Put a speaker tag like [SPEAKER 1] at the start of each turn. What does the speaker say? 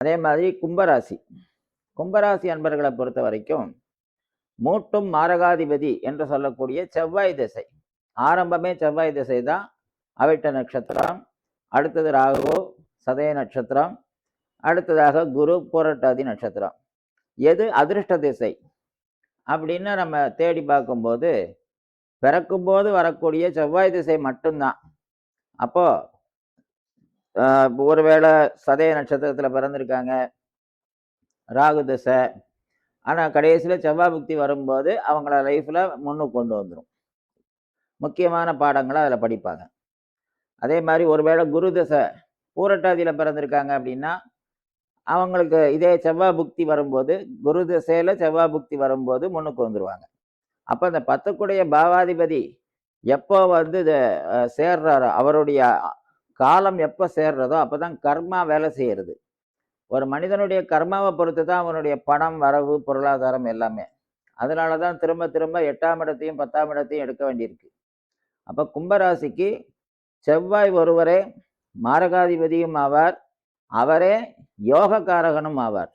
[SPEAKER 1] அதே மாதிரி கும்பராசி. கும்பராசி அன்பர்களை பொறுத்த வரைக்கும் மூட்டும் மாரகாதிபதி என்று சொல்லக்கூடிய செவ்வாய் திசை. ஆரம்பமே செவ்வாய் திசை தான். அவிட்ட நட்சத்திரம், அடுத்தது ராகு, சதய நட்சத்திரம், அடுத்ததாக குரு, புரட்டாதி நட்சத்திரம். எது அதிர்ஷ்ட திசை அப்படின்னு நம்ம தேடி பார்க்கும்போது பிறக்கும்போது வரக்கூடிய செவ்வாய் திசை மட்டும்தான். அப்போ ஒருவேளை சதய நட்சத்திரத்தில் பிறந்திருக்காங்க, ராகு திசை, ஆனால் கடைசியில் செவ்வாய் புக்தி வரும்போது அவங்கள லைஃப்பில் முன்னுக்கு கொண்டு வந்துடும். முக்கியமான பாடங்களை அதில் படிப்பாங்க. அதே மாதிரி ஒருவேளை குரு திசை பூரட்டாதியில் பிறந்திருக்காங்க அப்படின்னா அவங்களுக்கு இதே செவ்வாய் புக்தி வரும்போது, குரு திசையில் செவ்வாய் புக்தி வரும்போது முன்னுக்கு வந்துடுவாங்க. அப்போ அந்த 10க்குடைய பாவாதிபதி எப்போ வந்து இதை சேர்றாரோ, அவருடைய காலம் எப்போ சேர்றதோ அப்போ தான் கர்மா வேலை செய்கிறது. ஒரு மனிதனுடைய கர்மாவை பொறுத்து தான் அவனுடைய பணம், வரவு, பொருளாதாரம் எல்லாமே. அதனால தான் திரும்ப திரும்ப 8ஆம் இடத்தையும் 10ஆம் இடத்தையும் எடுக்க வேண்டியிருக்கு. அப்போ கும்பராசிக்கு செவ்வாய் ஒருவரே மாரகாதிபதியும் ஆவார், அவரே யோகக்காரகனும் ஆவார்.